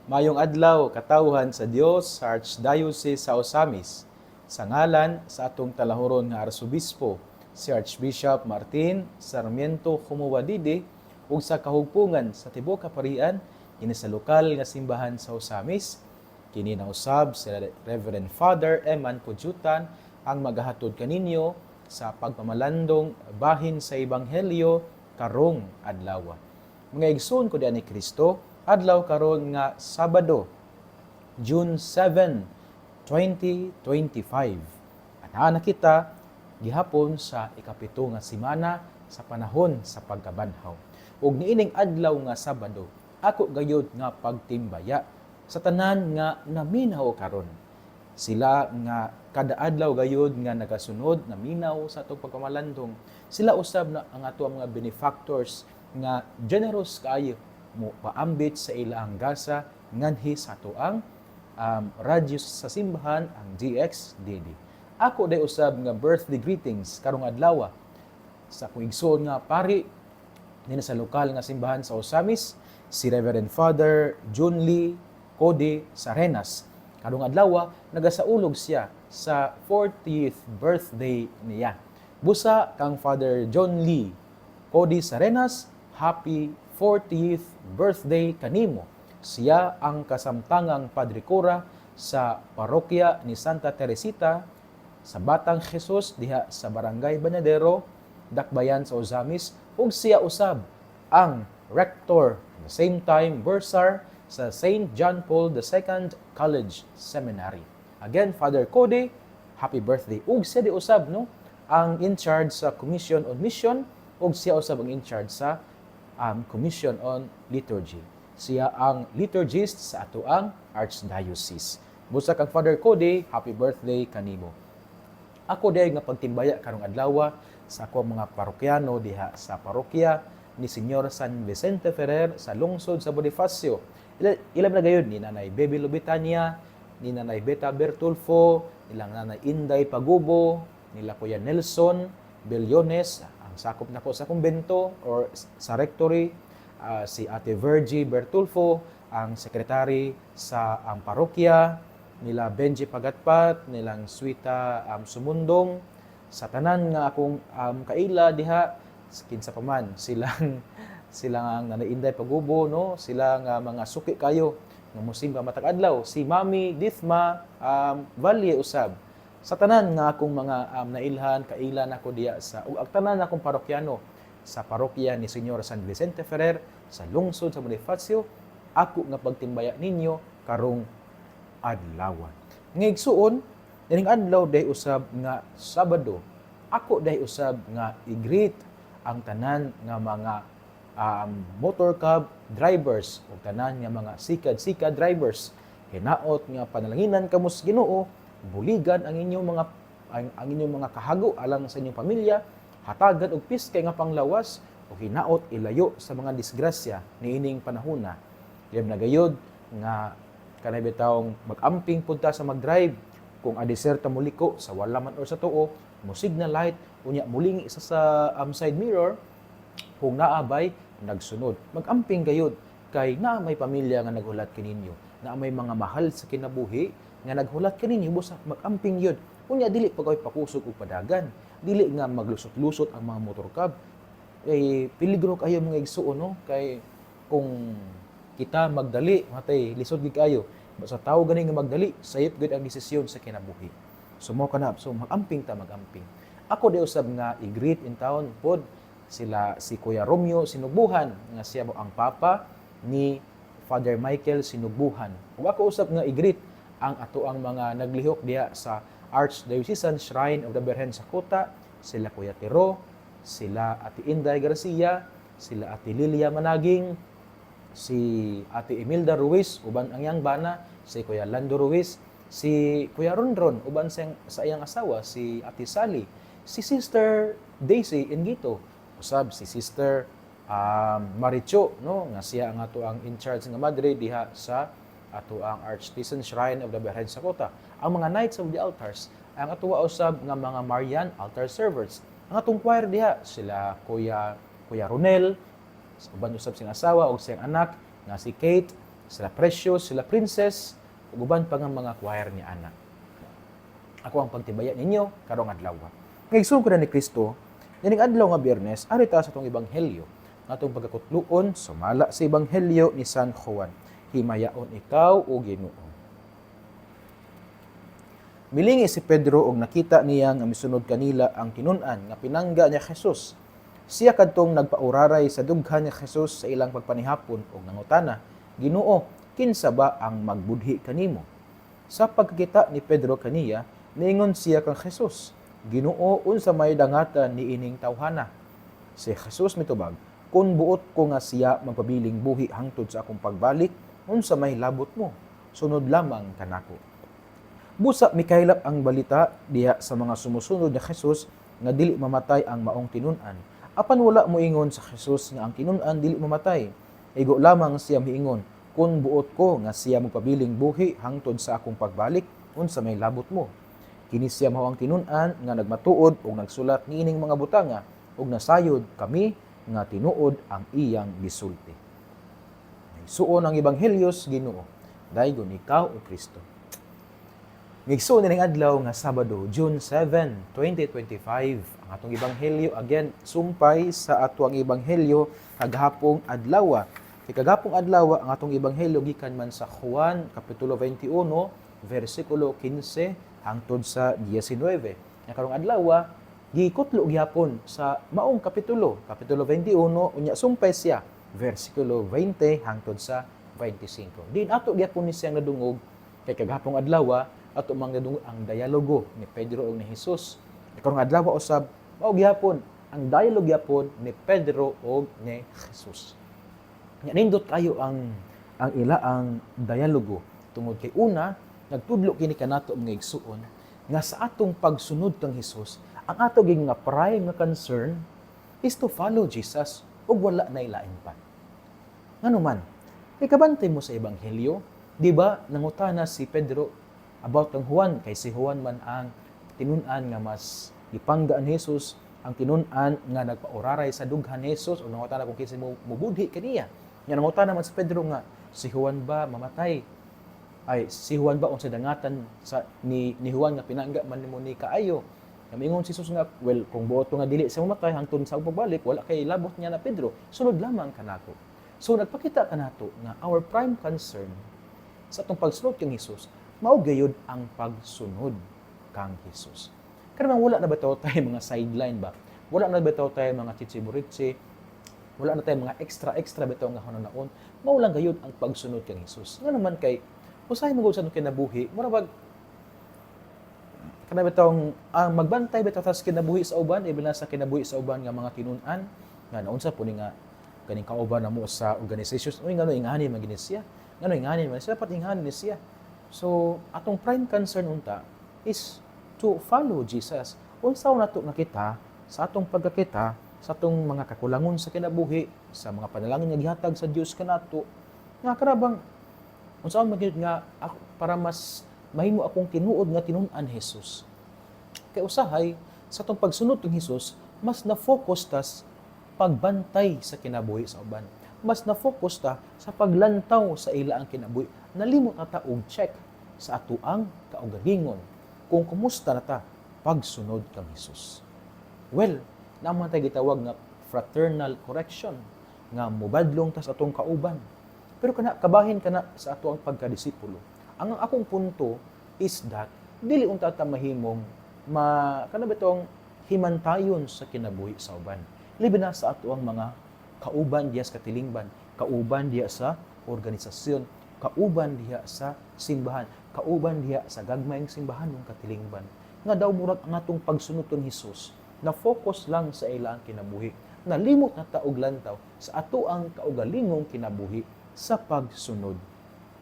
Mayong adlaw, katawhan sa Dios sa Archdiocese sa Osamis. Sa ngalan sa atong talahuron nga Arsobispo, si Archbishop Martin Sarmiento Kumuwadide, ug sa kahugpungan sa tibuok kaparian kini sa lokal nga simbahan sa Osamis, kini nausab si Reverend Father Eman Pujutan ang magahatod kaninyo sa pagpamalandong bahin sa Ebanghelyo karong adlaw. Mga igsoon ko diyan ni Kristo, adlaw karon nga Sabado, June 7, 2025. Ana kita gihapon sa ikapito nga semana sa panahon sa pagkabanhaw. Ug niining adlaw nga Sabado, ako gayud nga pagtimbaya sa tanan nga naminaw karon. Sila nga kada adlaw gayud nga nagasunod naminaw sa atong pagpamalandong. Sila usab na ang ato mga benefactors nga generous kaayo mo paambit sa ilang gasa nganhi sa atoang radyo sa simbahan ang DXDD. Ako day usab nga birthday greetings karong adlaw sa akong igsoon nga pari nina sa lokal nga simbahan sa Osamis, si Reverend Father John Lee Cody Sarenas. Karong adlaw nagasaulog siya sa 40th birthday niya. Busa kang Father John Lee Cody Sarenas, happy 40th birthday kanimo. Siya ang kasamtangang Padre Cura sa parokya ni Santa Teresita sa Batang Jesus diha sa Barangay Banadero, Dakbayan sa Osamis, ug siya usab ang rector at the same time bursar sa St. John Paul II College Seminary. Again, Father Cody, happy birthday. Ug siya di usab no ang in charge sa Commission on Mission ug siya usab ang in charge sa Commission on Liturgy. Siya ang liturgist sa atoang Archdiocese. Busa kang Father Cody, happy birthday kanimo. Ako day nga pagtimbaya karong adlaw sa ako mga parokyano diha sa parokya ni Señor San Vicente Ferrer sa lungsod sa Bonifacio. Ilan na gayon ni Nanay Baby Lubitania, ni Nanay Beta Bertulfo, nilang Nanay Inday Pagubo, nila Kuya Nelson Bellones, sakop na po sa kumbento or sa rectory, si Ate Virgie Bertulfo, ang sekretary sa ang parokya, nila Benji Pagatpat, nilang Suita Sumundong, sa tanan nga akong kaila diha, kinsa pa man, silang ang Nanay Inday Pagubo, no? Sila nga mga suki kayo, nga musimba matag adlaw, si Mami Dithma Valle usab, sa tanan nga akong mga nailhan, kailan ako diya sa ug tanan akong parokyano sa parokya ni Señor San Vicente Ferrer sa lungsod sa Bonifacio, ako nga pagtimbaya ninyo karong adlaw. Ngigsuon, dining adlaw day usab nga Sabado, ako day usab nga i-greet ang tanan nga mga motor cab drivers ug tanan nga mga sikad-sikad drivers. Hinaot nga panalanginan kamo sa Ginoo, buligan ang inyong mga kahago alang sa inyong pamilya, hatagan og piskay nga panglawas ug hinaot ilayo sa mga disgrasya niining panahona. Diyem na gayud nga kanay bitawng mag-amping punta sa mag-drive kung adeserta mo liko sa wala man or sa tuo, mo signal light unya muling isa sa side mirror kung naabay nagsunod. Mag-amping gayud kay naa may pamilya nga naghulat kaninyo, naa may mga mahal sa kinabuhi nga naghulat kaninyo, busa mag-amping yun. Unya dili pag ay pakusog o padagan, dili nga maglusot-lusot ang mga motor cab. Kay peligro kayo mga igsuon, no? Kay kung kita magdali, matay lisod gid kayo. Basta tao gani nga magdali, sayop gid ang desisyon sa kinabuhi. So mo kana, so mag-amping ta, mag-amping. Ako di usab nga i-greet in town pod sila si Kuya Romeo Sinubuhan nga siya mo ang papa ni Father Michael Sinubuhan. Ug ako usab nga i-greet ang atoang mga naglihok diha sa Archdiocesan Shrine of the Virgen sa Kuta, sila Kuya Tiro, sila Ate Inday Garcia, sila Ate Lilia Managing, si Ate Imelda Ruiz, uban ang iyang bana, si Kuya Lando Ruiz, si Kuya Ronron, uban sa iyang asawa, si Ate Sally, si Sister Daisy Ingito, usab si Sister Maricho, no, nga siya ang ato ang in charge nga madre diha sa ato ang Archdiocese Shrine of the Virgen sa Kuta. Ang mga Knights of the Altars, ang atuwa usab nga mga Marian altar servers. Ang atong choir diha sila Kuya Ronel, uban usab siyang asawa ug siyang anak nga si Kate, sila Precious, sila Princess, ug uban pa nga mga choir ni ana. Ako ang pagtibaya ninyo karong adlaw. Ngaigsoon ko na ni Kristo, nining adlaw nga Biyernes, ari ta sa atong ebanghelyo. Atong pagkakutluon sumala sa ebanghelyo ni San Juan. Himayaon ikaw o Ginoo. Milingi si Pedro og nakita niya nga misunod kanila ang tinun-an nga pinangga niya Jesus. Siya kadtong nagpauraray sa dughan ni Jesus sa ilang pagpanihapon og nangutana, Ginoo, kinsa ba ang magbudhi kanimo? Sa pagkita ni Pedro kaniya, niingon siya kang Jesus, Ginoo, unsa may dangatan ni ining tawhana? Si Jesus mitubag, kun buot ko nga siya magpabiling buhi hangtod sa akong pagbalik, unsa may labot mo? Sunod lamang kanako. Busa mikaylap ang balita diha sa mga sumusunod ni Jesus nga dili mamatay ang maong tinun-an. Apan wala moingon sa Jesus nga ang tinun-an dili mamatay. Igo lamang siya miingon, kun buot ko nga siya magpabiling buhi hangtod sa akong pagbalik, unsa may labot mo? Kini siya mao ang tinun-an nga nagmatuod ug nagsulat niining mga butanga ug nasayod kami nga tinuod ang iyang gisulti. Suon ang ebanghelyos Ginoo, daygon ikaw o Kristo. Ngigsoon nining adlaw nga Sabado, June 7, 2025. Ang atong ebanghelyo again sumpay sa ato ang ebanghelyo kagahapong adlaw. Kagahapong adlaw ang atong ebanghelyo gikan man sa Juan kapitulo 21 versikulo 15 hangtod sa 19. Nga karong adlaw gikutlo gyapon sa maong kapitulo 21 unya sumpay siya versikulo 20 hangtod sa 25. Din ato gyapon ni siyang nadungog kay kagahapong adlaw ato mangadung ang dialogo ni Pedro ug ni Jesus. Karong adlaw usab mao gyapon ang dialogue gyapon ni Pedro ug ni Jesus. Nya nindot kayo ang ilaang dialogo tungod kay una nagtudlo kini kanato mga igsuon nga sa atong pagsunod kang Jesus, ang ato gid nga prime nga concern is to follow Jesus ug wala na ilain pa. Ngano man, ikabantay mo sa ebanghelyo, di ba nangutana si Pedro about ang Juan, kay si Juan man ang tinun-an nga mas ipangga ni Jesus, ang tinun-an nga nagpauraray sa dughan ni Jesus, o nangutana kung kinsa mubudhi kaniya. Nga nangutana man si Pedro nga, si Juan ba mamatay? Ay, si Juan ba unsa dangatan sa ni Juan nga pinangga man nimo ni kaayo? Namingon si Jesus nga, well, kung buot nga dili siya mamatay hangtod sa pagbalik, wala kay labot niya na Pedro. Sunod lamang kanako. So nagpakita kanato nga our prime concern sa atong pagsunod kang Jesus mao gayud ang pagsunod kang Jesus. Karon wala na ba tayo mga sideline ba? Wala na ba tayo mga chichiburitsi? Wala na tayo mga extra bitaw nga hanon-naon. Mao lang gayud ang pagsunod kang Jesus. Nga naman kay usahay mo sa kinabuhi, mura bag kana bitaw ang magbantay bitaw sa kinabuhi sa uban, iban sa kinabuhi sa uban nga mga tinun-an nga naunsa po ni nga ganing kauban na mo sa organizations. Uy ngano ingani man gini siya. Ngano ingani man siya dapat ingani ni siya. So, atong prime concern unta is to follow Jesus. Unsaw nato nakita sa atong pagkakita sa atong mga kakulangon sa kinabuhi, sa mga panalangin nga gihatag sa Dios kanato, nga karabang unsaon man gyud nga ako, para mas mahimo akong tinuod nga tinun-an Jesus. Kay usahay sa atong pagsunod kang Jesus, mas na-focus ta pagbantay sa kinabuhi sa uban. Mas na-focus ta sa paglantaw sa ila ang kinabuhi. Nalimot na ta og check sa atuang kaugalingon kung kumusta na ta pagsunod kang Jesus. Well, naman tayo gitawag nga fraternal correction nga mubadlong ta sa atong kauban. Pero kabahin kana sa atuang pagkadisipulo. Ang akong punto is that dili unta ta mahimong kana betong himantayon sa kinabuhi sa uban. Libi na sa atuang mga kauban diya sa katilingban, kauban diya sa organisasyon, kauban diha sa simbahan, kauban diha sa gagmayng simbahan ng katilingban. Nga daw murag ang atong pagsunod kang Hesus, na focus lang sa ilang kinabuhi, nalimot na ta og lantaw sa ato ang kaugalingong kinabuhi sa pagsunod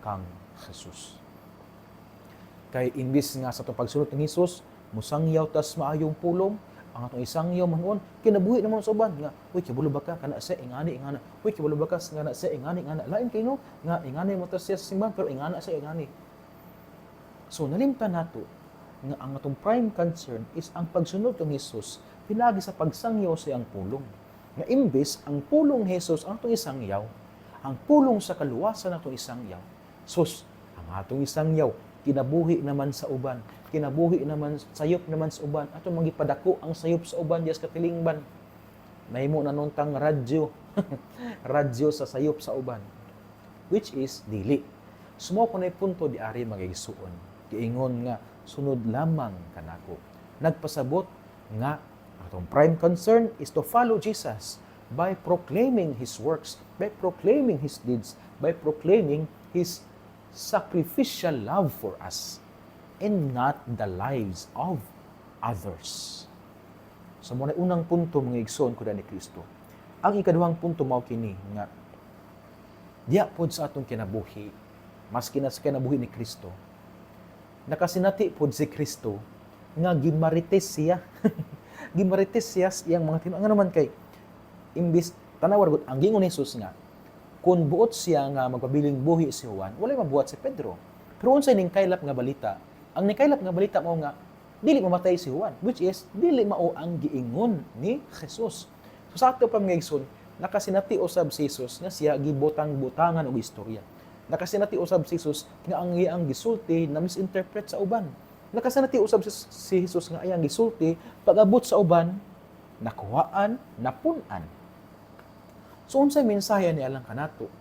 kang Hesus. Kay imbis nga sa atong pagsunod kang Hesus, musangyaw tas maayong pulong, ang atong isangyaw manuon kinabuhi naman sa uban nga uy kibulo ba ka kana sa ingani uy kibulo ba ka nga sa ingani lain kay no nga ingani mo ta siya sa simbahan pero ingana sa ingani. So nalimtan nato nga ang atong prime concern is ang pagsunod kang Hesus pinagi sa pagsangyaw sa iyang pulong. Nga imbes ang pulong Hesus ang atong isangyaw, ang pulong sa kaluwasan natong isang yaw. Sus, ang atong isang yaw kinabuhi naman sa uban, kinabuhi naman sayop naman sa uban, ato magipadako ang sayop sa uban dias katilingban. Mahimo na nuntang radyo, radyo sa sayop sa uban, which is dili. Sumo ko na punto di ari magigsuon. Giingon nga sunod lamang kanako. Nagpasabot nga atong prime concern is to follow Jesus by proclaiming His works, by proclaiming His deeds, by proclaiming His sacrificial love for us, and not the lives of others. So muna unang punto mga igsoon ko ni Kristo. Ang ikaduhang punto mao kini nga diya pod sa atong kinabuhi, maski na sa kinabuhi ni Kristo, nakasinati pod si Kristo nga gimarites siya. Gimarites siya iyang mga tinuod. Nga naman kay imbis tanawar gud ang gingon ni Jesus nga kung buot siya nga magpabiling buhi si Juan, walay mabuhat si Pedro. Pero unsay ning kaylap nga balita? Ang nikaylap nga balita mao nga dili mamatay si Juan, which is dili mao ang giingon ni Jesus. So sa ato pamangigson, nakasinati usab si Jesus nga siya gibutang-butangan og istorya. Nakasinati usab si Jesus nga ang iyang gisulti na misinterpret sa uban. Nakasinati usab si Jesus nga iyang gisulti pag-abot sa uban nakuhaan, napun-an. So unsay mensahe ni alang kanato?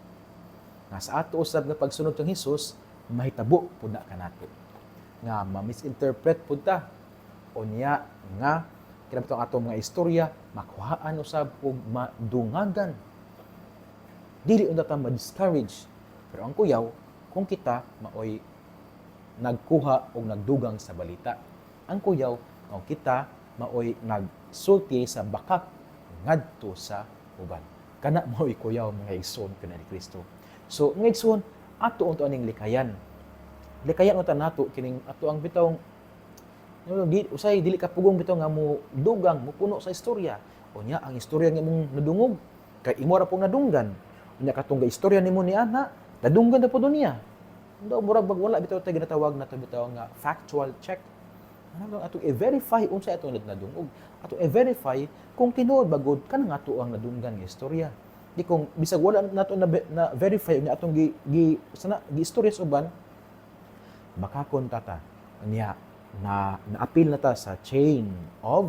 Nga sa ato usab nga pagsunod kang Hesus, mahitabo pud na kanato. Nga ma-misinterpret pud ta. Unya nga kinabuto ang atong mga istorya makuhaan usab ug madungagan. Dili unta ta ma-discourage. Pero ang kuyaw kung kita maoy nagkuha o nagdugang sa balita. Ang kuyaw kung kita maoy nagsulti sa bakak ngadto sa uban. Kana maoy kuyaw mga igsoon kana ni Kristo. So nga igsoon ato unto aning likayan. Likayan unta nato kining ato ang bitawng usay dili ka pugong bitaw nga mo dugang mo puno sa istorya. Unya ang istorya nga imong nadungog kay imo ra pong nadunggan. Unya katong istorya nimo ni ana, nadunggan na pud niya. Ndo murag wala bitaw tay ginatawag na bitaw nga factual check. Ano atong i-verify unsay atong nadungog. Atong i-verify kung tinuod bagod kanang ato ang nadunggan nga istorya. Di kung bisag wala nato na verify unya atong gi istorya sa uban makakon tata niya na appeal na ta sa chain of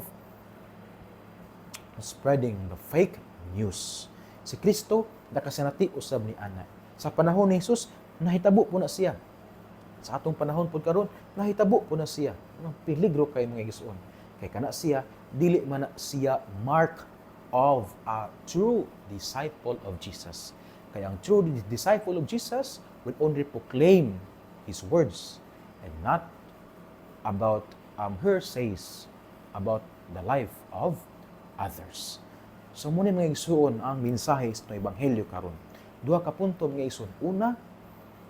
spreading the fake news. Si Kristo nakasinati usab ni ana. Sa panahon ni Jesus nahitabo po na siya. Sa atong panahon pod karon nahitabo po na siya. Ang peligro kay mga igsoon. Kay kana siya dili man siya mark of a true disciple of Jesus. Kay ang true disciple of Jesus will only proclaim His words and not about hearsays about the life of others. So muna mga igsoon ang mensahe sa ebanghelyo karon. Duha ka punto mga igsoon. Una,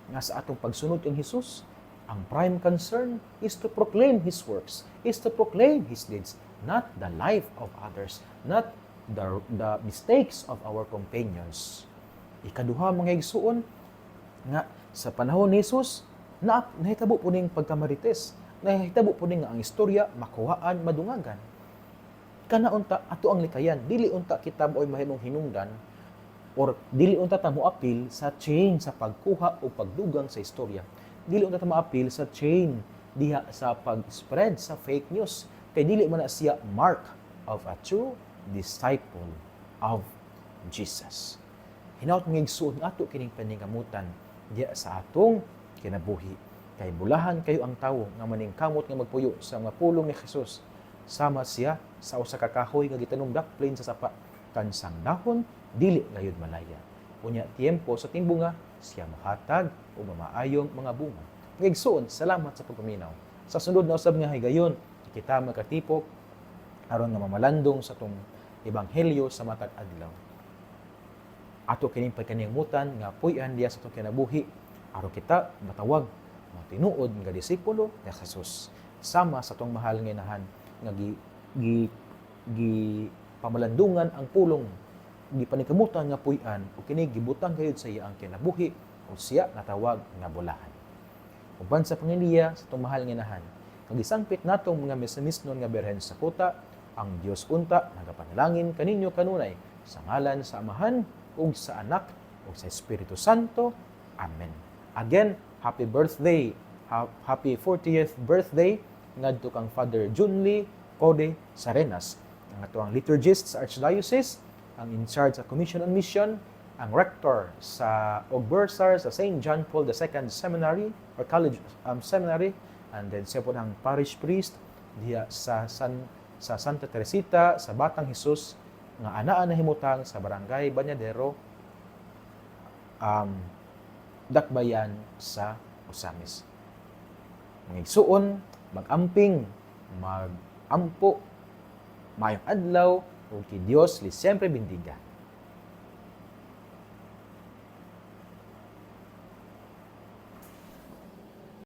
nga sa atong pagsunod kang Hesus, ang prime concern is to proclaim His works, is to proclaim His deeds, not the life of others, not the mistakes of our companions. Ikaduha mga igsoon, nga sa panahon ni Jesus, nahitabo po ning pagkamarites, nahitabo po ning nga ang istorya, makuhaan, madungagan. Kana unta, ato ang likayan, dili unta kita mo'y mahimong hinungdan, or dili unta ta moapil sa chain sa pagkuha o pagdugang sa istorya. Dili unta ta moapil sa chain diha sa pag-spread sa fake news. Kay dili man na siya mark of a true disciple of Jesus. Hinaut mga igsoon ato kining paningkamutan diha sa atong kinabuhi. Kay bulahan kayo ang tawo nga maningkamot nga magpuyo sa mga pulong ni Jesus. Sama siya sa usa ka kahoy nga gitanom dakplain sa sapa kansang dahon dili gayud malaya. Unya tiempo sa timbunga siya mahatag o mamaayong mga bunga. Ngigsoon, salamat sa pagpaminaw. Sa sunod na usab nga higayon, kita makatipok aron nga mamalandong sa tong ebanghelyo sa matag adlaw. Ato kining pagkanimutan nga puy-an diya sa tong kinabuhi aron kita matawag mga tinuod nga disipulo ni Jesus. Sama sa tong mahal nga inahan nga pamalandungan ang pulong di panikamutan nga puy-an o kini gibutang gayud sa iya ang kinabuhi o siya natawag nga bulahan. Uban sa pangiliya sa itong mahal nga inahan, kag isangpit natong mga mesanisnon nga berhen sa kuta, ang Dios unta nagapanalangin kaninyo kanunay sa ngalan sa Amahan ug sa Anak ug sa Espiritu Santo. Amen. Again, happy birthday, happy 40th birthday ngadto kang Father Junly Code Sarenas. Ang atuang liturgist sa Archdiocese, ang in charge sa Commission on Mission, ang rector sa bursar sa St. John Paul II Seminary or College Seminary, and then siya po ang parish priest diya sa Santa Teresita sa Batang Jesus nga anaa na himutang sa Barangay Bañadero, Dakbayan sa Osamis. Mga igsuon, mag-amping, mag-ampo, mayong adlaw, o ki Dios li siyempre bindiga.